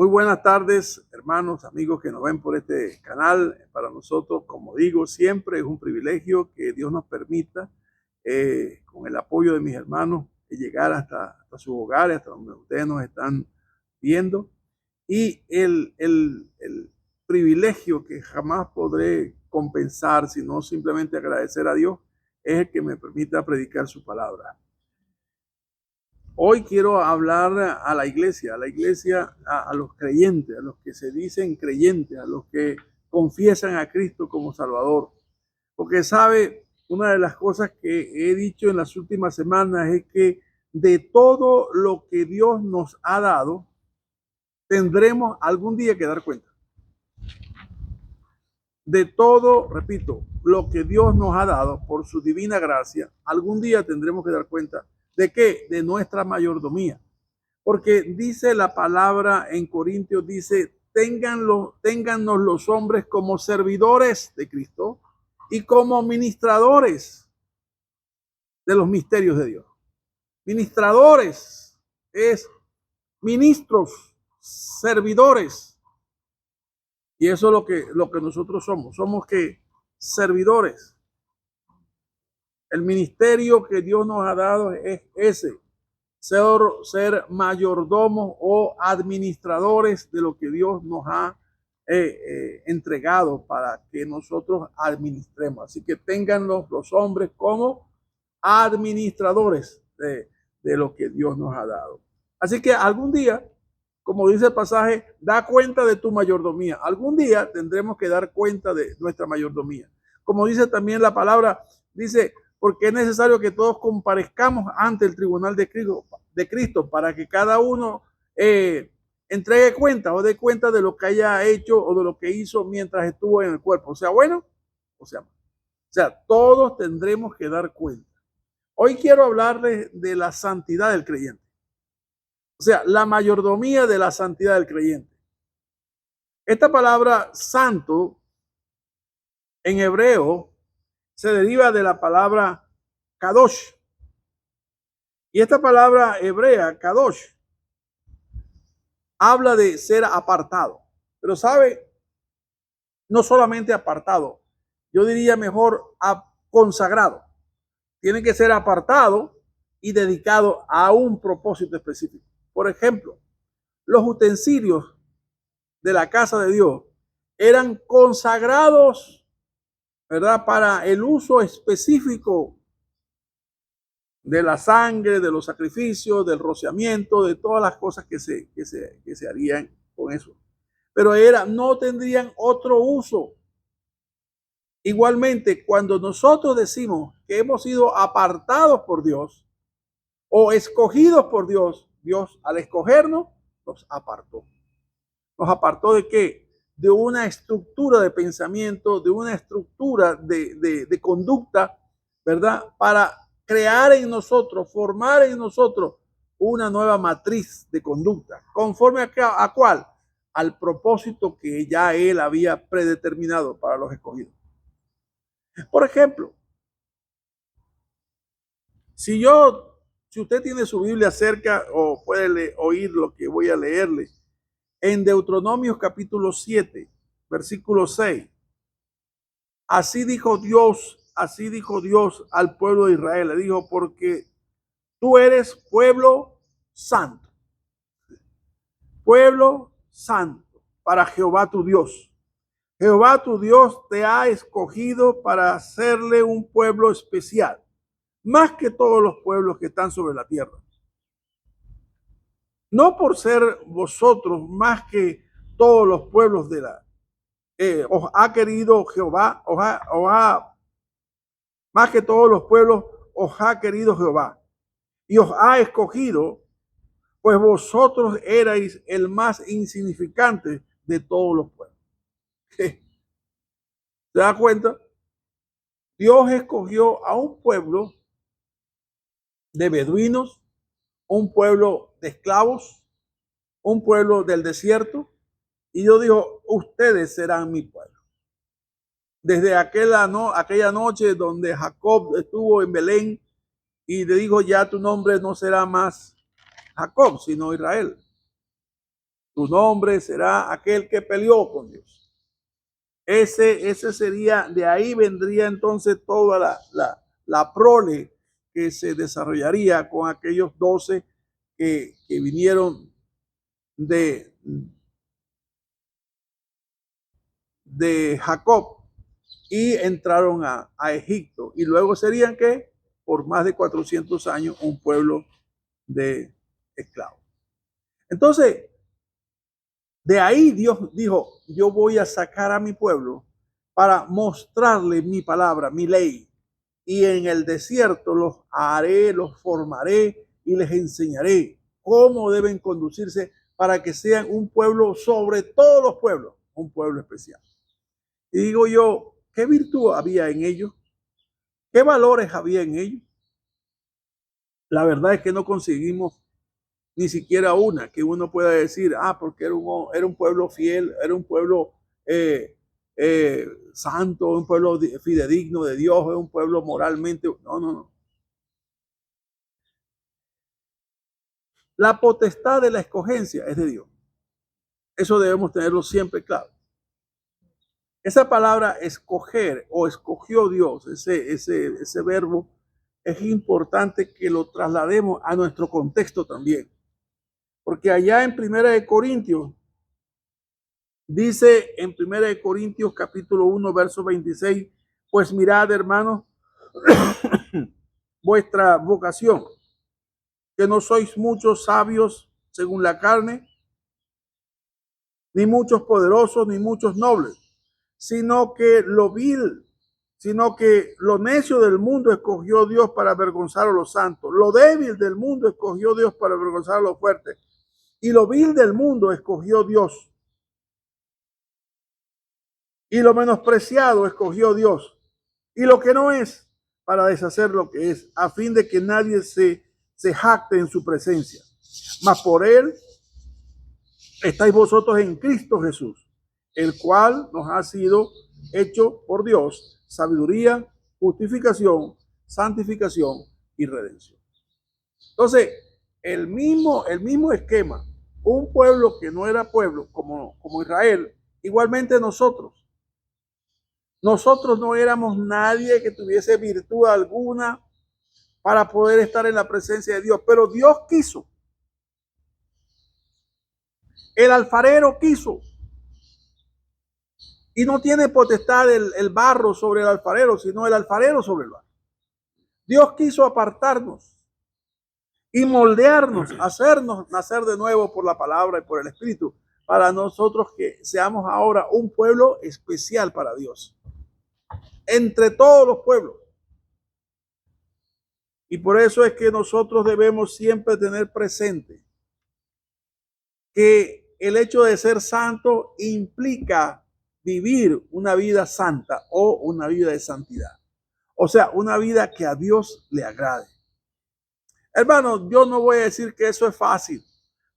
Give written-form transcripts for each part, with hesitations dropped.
Muy buenas tardes, hermanos, amigos que nos ven por este canal. Para nosotros, como digo, siempre es un privilegio que Dios nos permita, con el apoyo de mis hermanos, llegar hasta sus hogares, hasta donde ustedes nos están viendo. Y el privilegio que jamás podré compensar, sino simplemente agradecer a Dios, es el que me permita predicar su palabra. Hoy quiero hablar a la iglesia, a los creyentes, a los que se dicen creyentes, a los que confiesan a Cristo como Salvador. Porque sabe, una de las cosas que he dicho en las últimas semanas es que de todo lo que Dios nos ha dado, tendremos algún día que dar cuenta. De todo, repito, lo que Dios nos ha dado por su divina gracia, algún día tendremos que dar cuenta. ¿De qué? De nuestra mayordomía. Porque dice la palabra en Corintios, dice, téngannos los hombres como servidores de Cristo y como ministradores de los misterios de Dios. Ministradores es ministros, servidores. Y eso es lo que nosotros somos. Somos que servidores. El ministerio que Dios nos ha dado es ese. Ser mayordomos o administradores de lo que Dios nos ha entregado para que nosotros administremos. Así que tengan los hombres como administradores de lo que Dios nos ha dado. Así que algún día, como dice el pasaje, da cuenta de tu mayordomía. Algún día tendremos que dar cuenta de nuestra mayordomía. Como dice también la palabra, dice, porque es necesario que todos comparezcamos ante el tribunal de Cristo para que cada uno entregue cuenta o dé cuenta de lo que haya hecho o de lo que hizo mientras estuvo en el cuerpo, o sea bueno o sea malo. O sea, todos tendremos que dar cuenta. Hoy quiero hablarles de la santidad del creyente, o sea, la mayordomía de la santidad del creyente. Esta palabra santo en hebreo se deriva de la palabra kadosh. Y esta palabra hebrea, kadosh, habla de ser apartado. Pero sabe, no solamente apartado, yo diría mejor consagrado. Tiene que ser apartado y dedicado a un propósito específico. Por ejemplo, los utensilios de la casa de Dios eran consagrados, ¿verdad?, para el uso específico de la sangre, de los sacrificios, del rociamiento, de todas las cosas que se harían con eso. Pero no tendrían otro uso. Igualmente, cuando nosotros decimos que hemos sido apartados por Dios o escogidos por Dios, Dios al escogernos nos apartó. ¿Nos apartó de qué? De una estructura de pensamiento, de una estructura de conducta, ¿verdad? Para crear en nosotros, formar en nosotros una nueva matriz de conducta. ¿Conforme a cuál? Al propósito que ya Él había predeterminado para los escogidos. Por ejemplo, si usted tiene su Biblia cerca o puede oír lo que voy a leerle, en Deuteronomio capítulo 7, versículo 6, así dijo Dios al pueblo de Israel, le dijo, porque tú eres pueblo santo para Jehová tu Dios. Jehová tu Dios te ha escogido para hacerle un pueblo especial, más que todos los pueblos que están sobre la tierra. No por ser vosotros más que todos los pueblos de la os ha querido Jehová, más que todos los pueblos, os ha querido Jehová y os ha escogido, pues vosotros erais el más insignificante de todos los pueblos. ¿Se da cuenta? Dios escogió a un pueblo de beduinos, un pueblo de esclavos, un pueblo del desierto, y Dios dijo, ustedes serán mi pueblo. Desde aquella noche donde Jacob estuvo en Belén y le dijo, ya tu nombre no será más Jacob, sino Israel. Tu nombre será aquel que peleó con Dios. Ese sería, de ahí vendría entonces toda la prole que se desarrollaría con aquellos 12 que vinieron de, de Jacob y entraron a Egipto. Y luego serían que por más de 400 años un pueblo de esclavos. Entonces, de ahí Dios dijo, yo voy a sacar a mi pueblo para mostrarle mi palabra, mi ley. Y en el desierto los haré, los formaré y les enseñaré cómo deben conducirse para que sean un pueblo sobre todos los pueblos, un pueblo especial. Y digo yo, ¿qué virtud había en ellos? ¿Qué valores había en ellos? La verdad es que no conseguimos ni siquiera una que uno pueda decir, porque era un pueblo fiel, era un pueblo santo, un pueblo fidedigno de Dios, un pueblo moralmente. No. La potestad de la escogencia es de Dios. Eso debemos tenerlo siempre claro. Esa palabra escoger o escogió Dios, ese verbo, es importante que lo traslademos a nuestro contexto también. Porque allá en Primera de Corintios, dice en Primera de Corintios capítulo 1, verso 26, pues mirad, hermanos, vuestra vocación, que no sois muchos sabios según la carne, ni muchos poderosos, ni muchos nobles, sino que lo vil, sino que lo necio del mundo escogió Dios para avergonzar a los santos. Lo débil del mundo escogió Dios para avergonzar a los fuertes. Y lo vil del mundo escogió Dios. Y lo menospreciado escogió Dios. Y lo que no es, para deshacer lo que es, a fin de que nadie se jacte en su presencia. Mas por él estáis vosotros en Cristo Jesús, el cual nos ha sido hecho por Dios sabiduría, justificación, santificación y redención. Entonces, el mismo esquema, un pueblo que no era pueblo como Israel, igualmente nosotros no éramos nadie que tuviese virtud alguna para poder estar en la presencia de Dios, pero Dios quiso. El alfarero quiso. Y no tiene potestad el barro sobre el alfarero, sino el alfarero sobre el barro. Dios quiso apartarnos y moldearnos, hacernos nacer de nuevo por la palabra y por el Espíritu, para nosotros que seamos ahora un pueblo especial para Dios, entre todos los pueblos. Y por eso es que nosotros debemos siempre tener presente que el hecho de ser santo implica vivir una vida santa o una vida de santidad. O sea, una vida que a Dios le agrade. Hermano, yo no voy a decir que eso es fácil,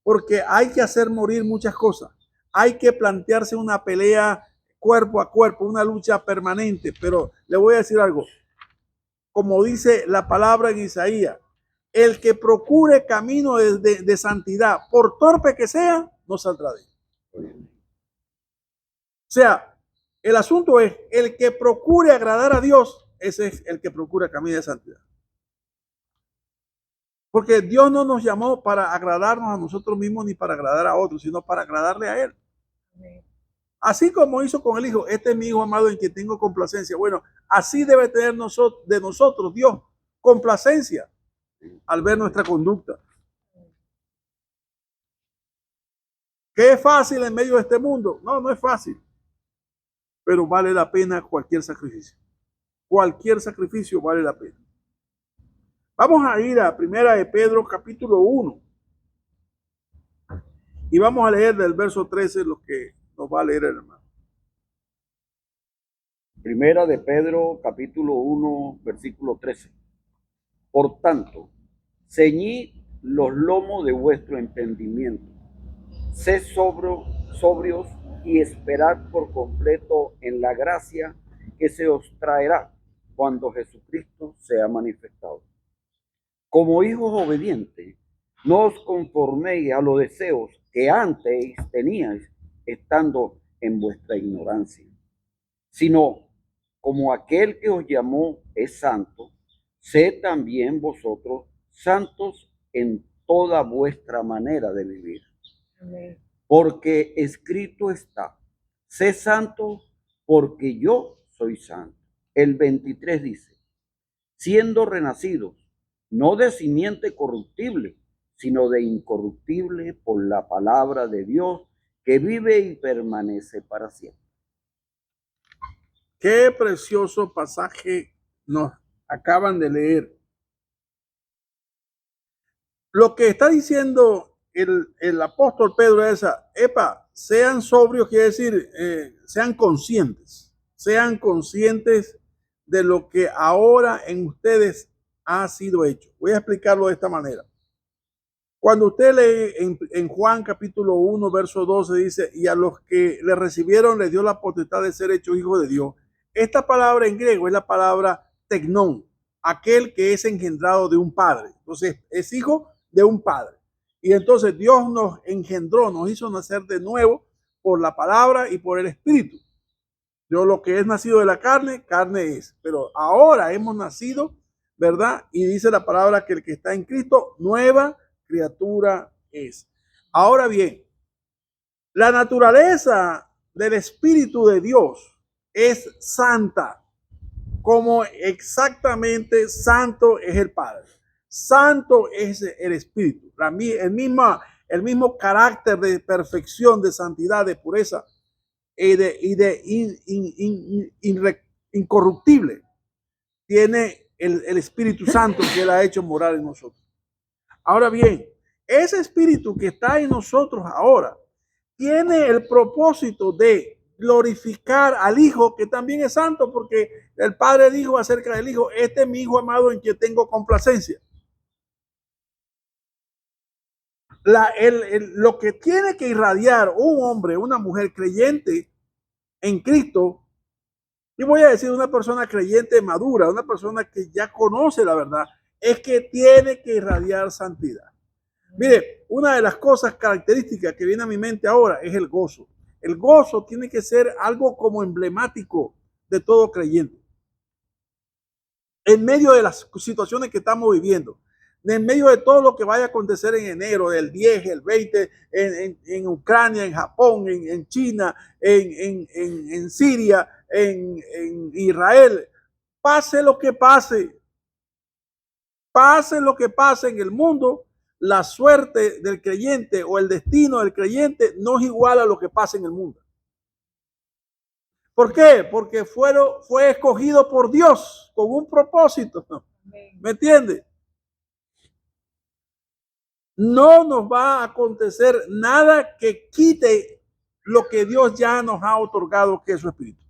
porque hay que hacer morir muchas cosas. Hay que plantearse una pelea cuerpo a cuerpo, una lucha permanente. Pero le voy a decir algo. Como dice la palabra en Isaías, el que procure camino de santidad, por torpe que sea, no saldrá de él. O sea, el asunto es, el que procure agradar a Dios, ese es el que procura camino de santidad. Porque Dios no nos llamó para agradarnos a nosotros mismos ni para agradar a otros, sino para agradarle a Él. Así como hizo con el Hijo, este es mi Hijo amado en quien tengo complacencia. Bueno, así debe tener de nosotros Dios complacencia al ver nuestra conducta. ¿Qué es fácil en medio de este mundo? No, no es fácil. Pero vale la pena cualquier sacrificio. Cualquier sacrificio vale la pena. Vamos a ir a Primera de Pedro, capítulo 1. Y vamos a leer del verso 13 lo que nos va a leer el hermano. Primera de Pedro, capítulo 1, versículo 13. Por tanto, ceñid los lomos de vuestro entendimiento. Sed sobrios y esperad por completo en la gracia que se os traerá cuando Jesucristo sea manifestado. Como hijos obedientes, no os conforméis a los deseos que antes teníais estando en vuestra ignorancia, sino como aquel que os llamó es santo, sed también vosotros santos en toda vuestra manera de vivir. Amén. Porque escrito está, sé santo porque yo soy santo. El 23 dice, siendo renacidos, no de simiente corruptible, sino de incorruptible por la palabra de Dios, que vive y permanece para siempre. Qué precioso pasaje nos acaban de leer. Lo que está diciendo el apóstol Pedro es, sean sobrios, quiere decir, sean conscientes de lo que ahora en ustedes ha sido hecho. Voy a explicarlo de esta manera. Cuando usted lee en Juan capítulo 1, verso 12, dice, y a los que le recibieron les dio la potestad de ser hechos hijos de Dios. Esta palabra en griego es la palabra tecnón, aquel que es engendrado de un padre. Entonces, es hijo de un padre. Y entonces Dios nos engendró, nos hizo nacer de nuevo por la palabra y por el espíritu. Yo lo que es nacido de la carne, carne es. Pero ahora hemos nacido, ¿verdad? Y dice la palabra que el que está en Cristo, nueva criatura es. Ahora bien, la naturaleza del Espíritu de Dios es santa, como exactamente santo es el Padre. Santo es el Espíritu. El mismo carácter de perfección, de santidad, de pureza y de incorruptible tiene el Espíritu Santo que él ha hecho morar en nosotros. Ahora bien, ese espíritu que está en nosotros ahora tiene el propósito de glorificar al Hijo, que también es santo, porque el Padre dijo acerca del Hijo, este es mi Hijo amado en quien tengo complacencia. Lo que tiene que irradiar un hombre, una mujer creyente en Cristo, y voy a decir una persona creyente madura, una persona que ya conoce la verdad, es que tiene que irradiar santidad. Mire, una de las cosas características que viene a mi mente ahora es el gozo. El gozo tiene que ser algo como emblemático de todo creyente. En medio de las situaciones que estamos viviendo, en medio de todo lo que vaya a acontecer en enero, el 10, el 20, en Ucrania, en Japón, en China, en Siria, en Israel, pase lo que pase en el mundo, la suerte del creyente o el destino del creyente no es igual a lo que pasa en el mundo. ¿Por qué? Porque fue escogido por Dios con un propósito. ¿Me entiende? No nos va a acontecer nada que quite lo que Dios ya nos ha otorgado, que es su espíritu.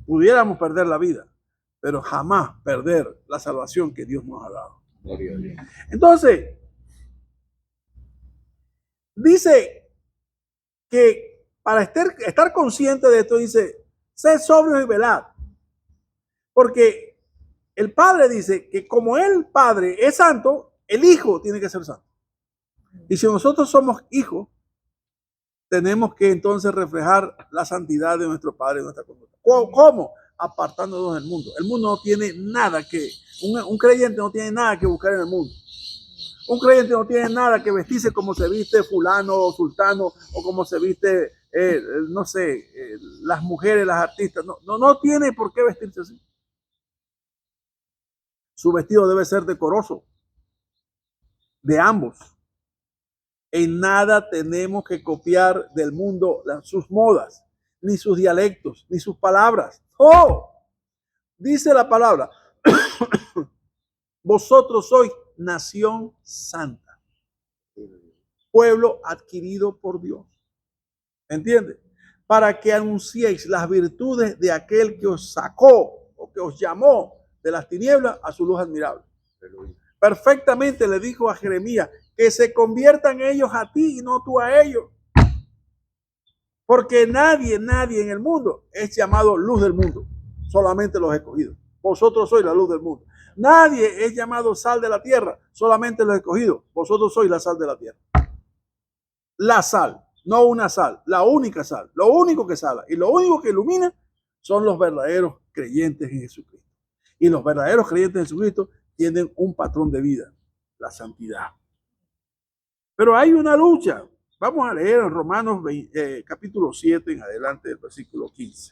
Pudiéramos perder la vida, pero jamás perder la salvación que Dios nos ha dado. Entonces, dice que para estar consciente de esto, dice, sed sobrios y velad. Porque el Padre dice que como el Padre es santo, el Hijo tiene que ser santo. Y si nosotros somos hijos, tenemos que entonces reflejar la santidad de nuestro Padre en nuestra conducta. ¿Cómo? Apartándonos del mundo. El mundo no tiene nada un creyente no tiene nada que buscar en el mundo. Un creyente no tiene nada que vestirse como se viste fulano o sultano o como se viste, no sé, las mujeres, las artistas. No tiene por qué vestirse así. Su vestido debe ser decoroso de ambos. En nada tenemos que copiar del mundo sus modas, ni sus dialectos, ni sus palabras. ¡Oh! Dice la palabra, vosotros sois nación santa, pueblo adquirido por Dios. ¿Entiende? Para que anunciéis las virtudes de aquel que os sacó o que os llamó de las tinieblas a su luz admirable. Perfectamente le dijo a Jeremías que se conviertan ellos a ti y no tú a ellos. Porque nadie en el mundo es llamado luz del mundo, solamente los escogidos. Vosotros sois la luz del mundo. Nadie es llamado sal de la tierra, solamente los escogidos. Vosotros sois la sal de la tierra. la sal, no una sal, la única sal, lo único que sala y lo único que ilumina son los verdaderos creyentes en Jesucristo. Y los verdaderos creyentes en Jesucristo tienen un patrón de vida, la santidad. Pero hay una lucha. Vamos a leer en Romanos capítulo 7 en adelante del versículo 15.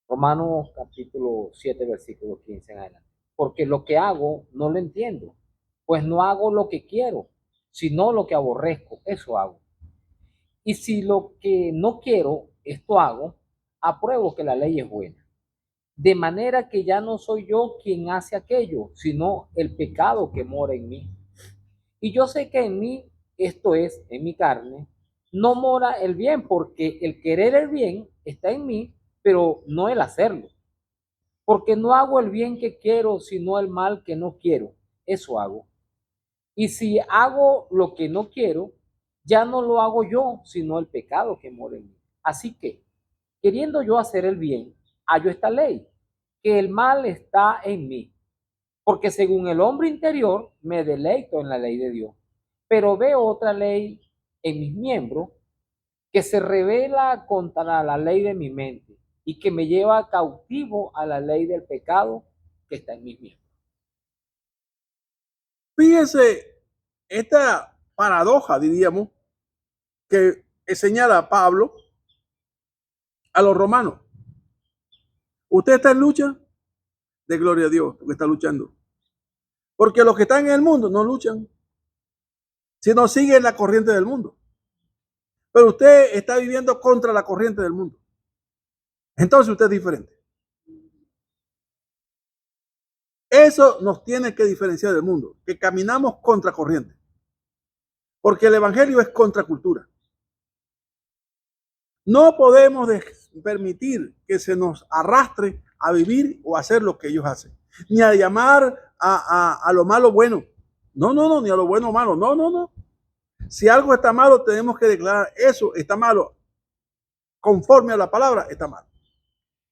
Romanos capítulo 7, versículo 15 en adelante. Porque lo que hago no lo entiendo, pues no hago lo que quiero, sino lo que aborrezco, eso hago. Y si lo que no quiero, esto hago, apruebo que la ley es buena. De manera que ya no soy yo quien hace aquello, sino el pecado que mora en mí. Y yo sé que en mí, esto es, en mi carne, no mora el bien, porque el querer el bien está en mí, pero no el hacerlo. Porque no hago el bien que quiero, sino el mal que no quiero. Eso hago. Y si hago lo que no quiero, ya no lo hago yo, sino el pecado que mora en mí. Así que, queriendo yo hacer el bien, hallo esta ley, que el mal está en mí. Porque según el hombre interior, me deleito en la ley de Dios. Pero veo otra ley en mis miembros que se revela contra la ley de mi mente y que me lleva cautivo a la ley del pecado que está en mis miembros. Fíjense esta paradoja, diríamos, que señala Pablo a los romanos. Usted está en lucha, de gloria a Dios, porque está luchando. Porque los que están en el mundo no luchan, sino siguen la corriente del mundo. Pero usted está viviendo contra la corriente del mundo. Entonces usted es diferente. Eso nos tiene que diferenciar del mundo, que caminamos contra corriente. Porque el evangelio es contracultura. No podemos permitir que se nos arrastre a vivir o hacer lo que ellos hacen. Ni a llamar a lo malo bueno. No, ni a lo bueno malo. No. Si algo está malo, tenemos que declarar eso está malo. Conforme a la palabra, está malo.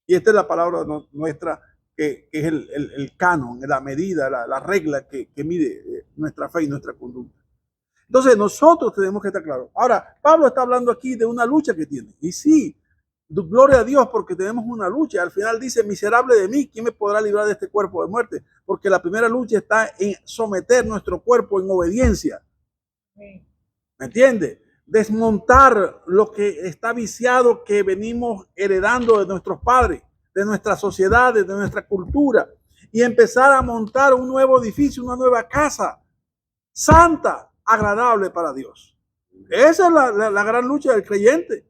Y esta es la palabra nuestra, que es el canon, la medida, la regla que mide nuestra fe y nuestra conducta. Entonces nosotros tenemos que estar claros. Ahora, Pablo está hablando aquí de una lucha que tiene. Y sí, gloria a Dios porque tenemos una lucha. Al final dice, miserable de mí, ¿quién me podrá librar de este cuerpo de muerte? Porque la primera lucha está en someter nuestro cuerpo en obediencia. ¿Me entiende? Desmontar lo que está viciado que venimos heredando de nuestros padres, de nuestra sociedad, de nuestra cultura, y empezar a montar un nuevo edificio, una nueva casa santa, agradable para Dios. Esa es la gran lucha del creyente.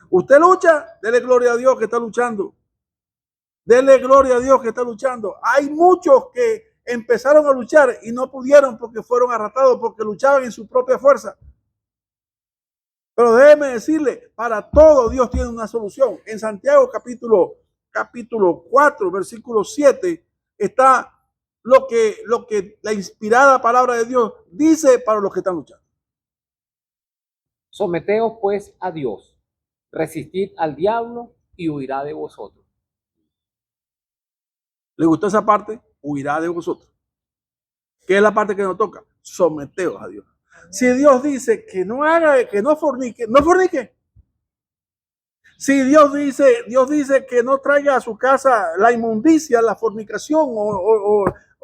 Usted lucha, dele gloria a Dios que está luchando. Dele gloria a Dios que está luchando. Hay muchos que empezaron a luchar y no pudieron porque fueron arrastrados, porque luchaban en su propia fuerza. Pero déjeme decirle, para todo Dios tiene una solución. En Santiago capítulo 4, versículo 7, está lo que la inspirada palabra de Dios dice para los que están luchando. Someteos pues a Dios, resistid al diablo y huirá de vosotros. ¿Le gustó esa parte? Huirá de vosotros. ¿Qué es la parte que nos toca? Someteos a Dios. Si Dios dice que no haga, que no fornique, no fornique. Si Dios dice que no traiga a su casa la inmundicia, la fornicación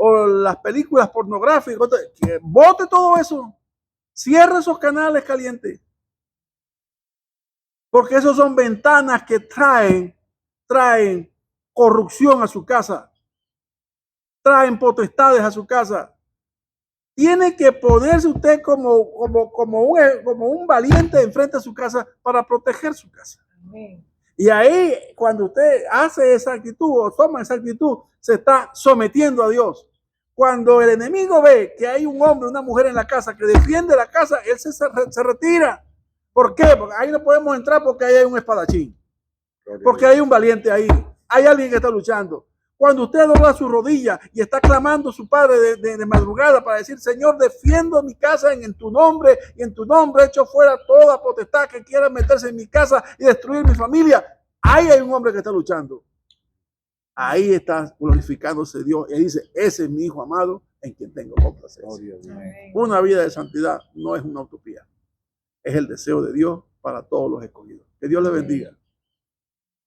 o las películas pornográficas, que bote todo eso. Cierre esos canales calientes. Porque esos son ventanas que traen corrupción a su casa. Traen potestades a su casa. Tiene que ponerse usted como un valiente enfrente a su casa para proteger su casa. Amén. Y ahí, cuando usted hace esa actitud o toma esa actitud, se está sometiendo a Dios. Cuando el enemigo ve que hay un hombre, una mujer en la casa que defiende la casa, él se retira. ¿Por qué? Porque ahí no podemos entrar porque ahí hay un espadachín. Porque hay un valiente ahí. Hay alguien que está luchando. Cuando usted dobla su rodilla y está clamando a su padre de madrugada para decir, Señor, defiendo mi casa en tu nombre y en tu nombre echo fuera toda potestad que quiera meterse en mi casa y destruir mi familia. Ahí hay un hombre que está luchando. Ahí está glorificándose Dios y dice, ese es mi hijo amado en quien tengo complacencia. Gloria a Dios. Amén. Una vida de santidad no es una utopía, es el deseo de Dios para todos los escogidos. Que Dios les bendiga.